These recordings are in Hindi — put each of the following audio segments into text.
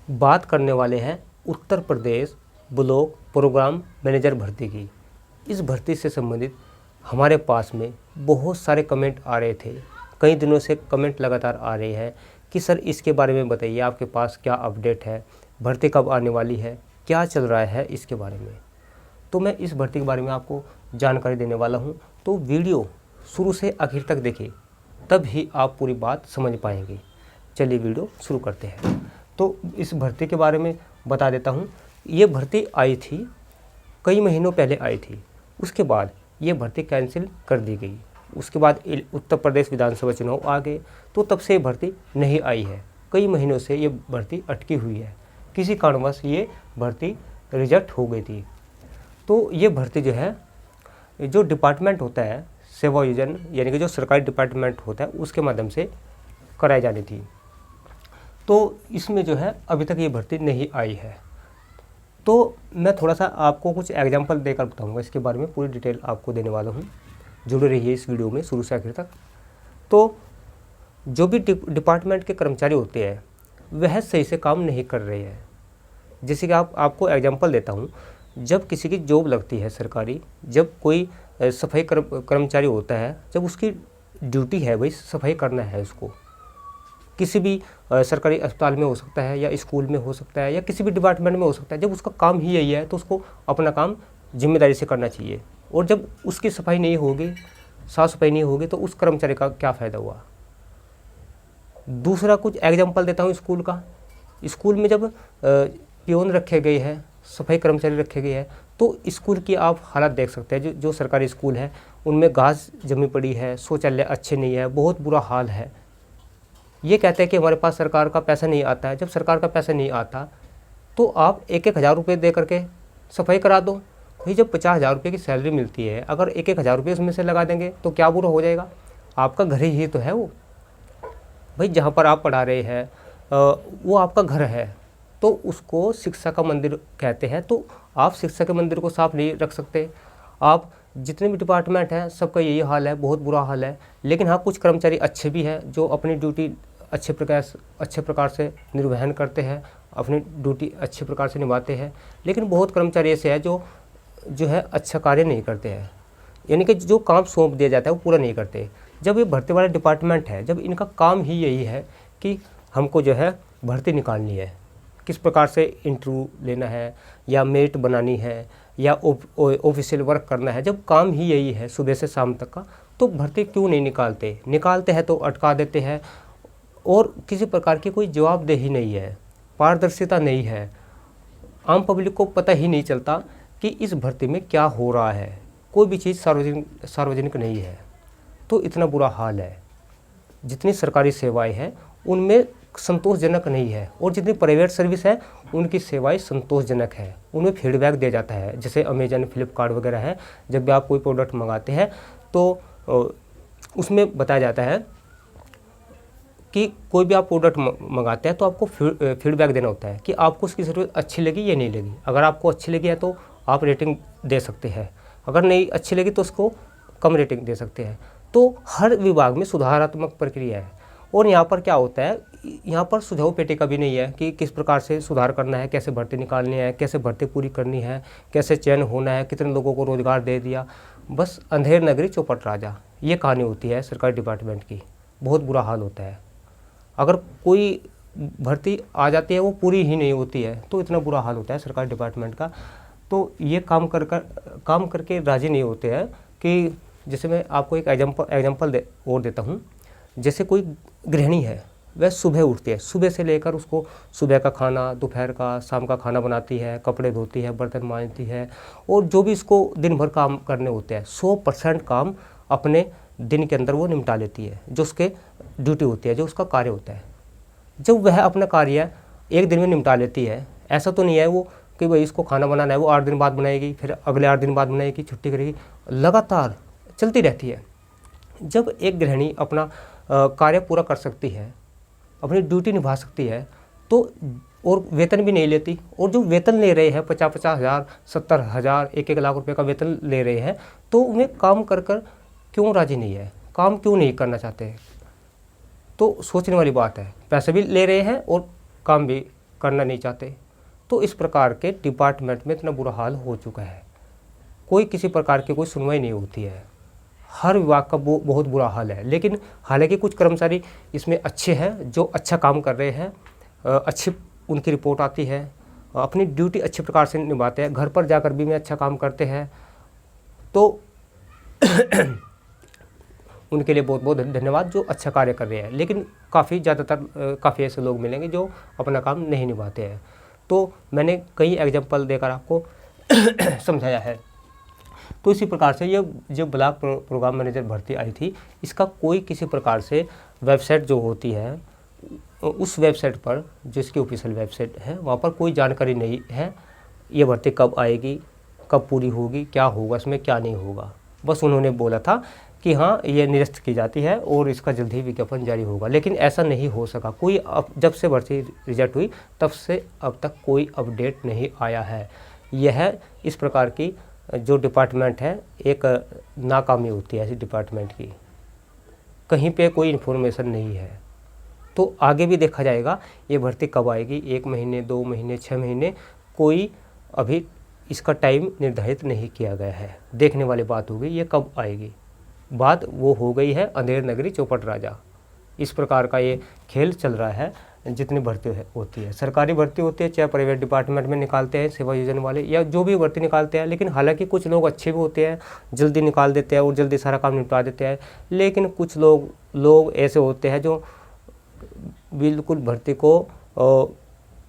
बात करने वाले हैं Uttar Pradesh block programme manager भर्ती की। इस भर्ती से संबंधित हमारे पास में बहुत सारे कमेंट आ रहे थे, कई दिनों से कमेंट लगातार आ रहे हैं कि सर इसके बारे में बताइए, आपके पास क्या अपडेट है, भर्ती कब आने वाली है, क्या चल रहा है इसके बारे में। तो मैं इस भर्ती के बारे में आपको जानकारी देने वाला हूं, तो वीडियो शुरू से आखिर तक देखिए, तब ही आप पूरी बात समझ पाएंगे। चलिए वीडियो शुरू करते हैं। तो इस भर्ती के बारे में बता देता हूं। ये भर्ती आई थी, कई महीनों पहले आई थी, उसके बाद ये भर्ती कैंसिल कर दी गई। उसके बाद उत्तर प्रदेश विधानसभा चुनाव आ गए, तो तब से ये भर्ती नहीं आई है। कई महीनों से ये भर्ती अटकी हुई है, किसी कारणवश ये भर्ती रिजेक्ट हो गई थी। तो ये भर्ती जो है, जो डिपार्टमेंट होता है सेवा योजन, यानी कि जो सरकारी डिपार्टमेंट होता है, उसके माध्यम से कराई जानी थी। तो इसमें जो है अभी तक ये भर्ती नहीं आई है। तो मैं थोड़ा सा आपको कुछ एग्जांपल देकर बताऊंगा, इसके बारे में पूरी डिटेल आपको देने वाला हूँ। जुड़े रहिए इस वीडियो में शुरू से आखिर तक। तो जो भी डिपार्टमेंट के कर्मचारी होते हैं वह सही से काम नहीं कर रहे हैं। जैसे कि आपको एग्जांपल देता हूँ, जब किसी की जॉब लगती है सरकारी, जब कोई सफाई कर्मचारी होता है, जब उसकी ड्यूटी है भाई सफाई करना है उसको, किसी भी सरकारी अस्पताल में हो सकता है, या स्कूल में हो सकता है, या किसी भी डिपार्टमेंट में हो सकता है, जब उसका काम ही यही है तो उसको अपना काम जिम्मेदारी से करना चाहिए। और जब उसकी सफाई नहीं होगी, साफ सफाई नहीं होगी, तो उस कर्मचारी का क्या फ़ायदा हुआ। दूसरा कुछ एग्जाम्पल देता हूँ स्कूल का। स्कूल में जब पियोन रखे गए हैं, सफाई कर्मचारी रखे गए हैं, तो स्कूल की आप हालत देख सकते हैं। जो सरकारी स्कूल है उनमें घास जमी पड़ी है, शौचालय अच्छे नहीं है, बहुत बुरा हाल है। ये कहते हैं कि हमारे पास सरकार का पैसा नहीं आता है। जब सरकार का पैसा नहीं आता तो आप 1,000 रुपये दे करके सफाई करा दो। भाई जब 50,000 रुपये की सैलरी मिलती है, अगर 1,000 रुपये उसमें से लगा देंगे तो क्या बुरा हो जाएगा। आपका घर ही तो है वो, भाई जहाँ पर आप पढ़ा रहे हैं वो आपका घर है, तो उसको शिक्षा का मंदिर कहते हैं। तो आप शिक्षा के मंदिर को साफ नहीं रख सकते। आप जितने भी डिपार्टमेंट हैं सबका यही हाल है, बहुत बुरा हाल है। लेकिन हाँ, कुछ कर्मचारी अच्छे भी हैं जो अपनी ड्यूटी अच्छे प्रकार से निर्वहन करते हैं, अपनी ड्यूटी अच्छे प्रकार से निभाते हैं। लेकिन बहुत कर्मचारी ऐसे हैं जो है अच्छा कार्य नहीं करते हैं, यानी कि जो काम सौंप दिया जाता है वो पूरा नहीं करते। जब ये भर्ती वाला डिपार्टमेंट है, जब इनका काम ही यही है कि हमको जो है भर्ती निकालनी है, किस प्रकार से इंटरव्यू लेना है, या मेरिट बनानी है, या ऑफिशियल वर्क करना है, जब काम ही यही है सुबह से शाम तक का, तो भर्ती क्यों नहीं निकालते हैं तो अटका देते हैं। और किसी प्रकार की कोई जवाबदेही नहीं है, पारदर्शिता नहीं है। आम पब्लिक को पता ही नहीं चलता कि इस भर्ती में क्या हो रहा है, कोई भी चीज़ सार्वजनिक नहीं है। तो इतना बुरा हाल है। जितनी सरकारी सेवाएं हैं उनमें संतोषजनक नहीं है, और जितनी प्राइवेट सर्विस है उनकी सेवाएं संतोषजनक है, उनमें फीडबैक दिया जाता है। जैसे अमेजन, फ्लिपकार्ट वगैरह है, जब भी आप कोई प्रोडक्ट मंगाते हैं तो उसमें बताया जाता है कि कोई भी आप प्रोडक्ट मंगाते हैं तो आपको फीडबैक देना होता है कि आपको उसकी सर्विस अच्छी लगी या नहीं लगी। अगर आपको अच्छी लगी है तो आप रेटिंग दे सकते हैं, अगर नहीं अच्छी लगी तो उसको कम रेटिंग दे सकते हैं। तो हर विभाग में सुधारात्मक प्रक्रिया है। और यहाँ पर क्या होता है, यहाँ पर सुझाव पेटी का भी नहीं है कि किस प्रकार से सुधार करना है, कैसे भर्ती निकालनी है, कैसे भर्ती पूरी करनी है, कैसे चयन होना है, कितने लोगों को रोजगार दे दिया। बस अंधेर नगरी चौपट राजा, ये कहानी होती है सरकारी डिपार्टमेंट की। बहुत बुरा हाल होता है। अगर कोई भर्ती आ जाती है वो पूरी ही नहीं होती है, तो इतना बुरा हाल होता है सरकारी डिपार्टमेंट का। तो ये काम करके राजी नहीं होते हैं कि, जैसे मैं आपको एक एग्जाम्पल और देता हूँ। जैसे कोई गृहिणी है, वह सुबह उठती है, सुबह से लेकर उसको सुबह का खाना, दोपहर का, शाम का खाना बनाती है, कपड़े धोती है, बर्तन मांजती है, और जो भी इसको दिन भर काम करने होते हैं 100% काम अपने दिन के अंदर वो निपटा लेती है, जो उसके ड्यूटी होती है, जो उसका कार्य होता है। जब वह अपना कार्य एक दिन में निपटा लेती है, ऐसा तो नहीं है वो कि भाई इसको खाना बनाना है वो 8 दिन बाद बनाएगी, फिर अगले 8 दिन बाद बनाएगी, छुट्टी करेगी, लगातार चलती रहती है। जब एक गृहिणी अपना कार्य पूरा कर सकती है, अपनी ड्यूटी निभा सकती है, तो और वेतन भी नहीं लेती, और जो वेतन ले रहे हैं 50-50 हज़ार, 70 हज़ार, 1-1 लाख रुपए का वेतन ले रहे हैं, तो उन्हें काम कर क्यों राजी नहीं है, काम क्यों नहीं करना चाहते हैं। तो सोचने वाली बात है, पैसे भी ले रहे हैं और काम भी करना नहीं चाहते। तो इस प्रकार के डिपार्टमेंट में इतना बुरा हाल हो चुका है, कोई किसी प्रकार की कोई सुनवाई नहीं होती है, हर विभाग का बहुत बुरा हाल है। लेकिन हालांकि कुछ कर्मचारी इसमें अच्छे हैं जो अच्छा काम कर रहे हैं, अच्छी उनकी रिपोर्ट आती है, अपनी ड्यूटी अच्छे प्रकार से निभाते हैं, घर पर जाकर भी में अच्छा काम करते हैं, तो उनके लिए बहुत बहुत धन्यवाद जो अच्छा कार्य कर रहे हैं। लेकिन काफ़ी ऐसे लोग मिलेंगे जो अपना काम नहीं निभाते हैं। तो मैंने कई एग्जाम्पल देकर आपको समझाया है। तो इसी प्रकार से ये जो ब्लॉक प्रोग्राम मैनेजर भर्ती आई थी, इसका कोई किसी प्रकार से वेबसाइट जो होती है, उस वेबसाइट पर जिसकी ऑफिशियल वेबसाइट है वहाँ पर कोई जानकारी नहीं है ये भर्ती कब आएगी, कब पूरी होगी, क्या होगा इसमें, क्या नहीं होगा। बस उन्होंने बोला था कि हाँ ये निरस्त की जाती है और इसका जल्द ही विज्ञापन जारी होगा, लेकिन ऐसा नहीं हो सका। कोई जब से भर्ती रिजल्ट हुई तब से अब तक कोई अपडेट नहीं आया है। यह इस प्रकार की जो डिपार्टमेंट है, एक नाकामी होती है ऐसी डिपार्टमेंट की, कहीं पे कोई इन्फॉर्मेशन नहीं है। तो आगे भी देखा जाएगा ये भर्ती कब आएगी, 1 महीने, 2 महीने, 6 महीने, कोई अभी इसका टाइम निर्धारित नहीं किया गया है। देखने वाली बात होगी ये कब आएगी। बात वो हो गई है अंधेर नगरी चौपट राजा, इस प्रकार का ये खेल चल रहा है। जितनी भर्ती होती है, सरकारी भर्ती होती है, चाहे प्राइवेट डिपार्टमेंट में निकालते हैं सेवा योजना वाले या जो भी भर्ती निकालते हैं, लेकिन हालांकि कुछ लोग अच्छे भी होते हैं, जल्दी निकाल देते हैं और जल्दी सारा काम निपटा देते हैं। लेकिन कुछ लोग ऐसे होते हैं जो बिल्कुल भर्ती को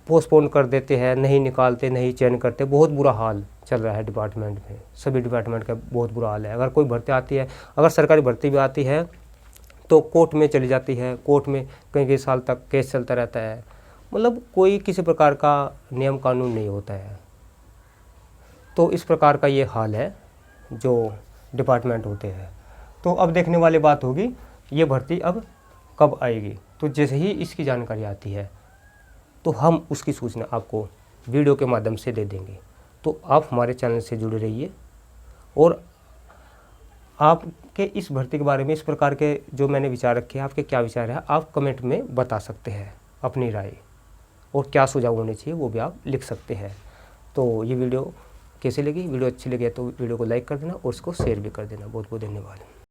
पोस्टपोन कर देते हैं, नहीं निकालते, नहीं चयन करते। बहुत बुरा हाल चल रहा है डिपार्टमेंट में, सभी डिपार्टमेंट का बहुत बुरा हाल है। अगर कोई भर्ती आती है, अगर सरकारी भर्ती भी आती है तो कोर्ट में चली जाती है, कोर्ट में कई साल तक केस चलता रहता है, मतलब कोई किसी प्रकार का नियम कानून नहीं होता है। तो इस प्रकार का ये हाल है जो डिपार्टमेंट होते हैं। तो अब देखने वाली बात होगी ये भर्ती अब कब आएगी। तो जैसे ही इसकी जानकारी आती है तो हम उसकी सूचना आपको वीडियो के माध्यम से दे देंगे। तो आप हमारे चैनल से जुड़े रहिए और आपके इस भर्ती के बारे में, इस प्रकार के जो मैंने विचार रखे हैं, आपके क्या विचार है आप कमेंट में बता सकते हैं अपनी राय, और क्या सुझाव होने चाहिए वो भी आप लिख सकते हैं। तो ये वीडियो कैसे लगी, वीडियो अच्छी लगी तो वीडियो को लाइक कर देना और उसको शेयर भी कर देना। बहुत बहुत धन्यवाद।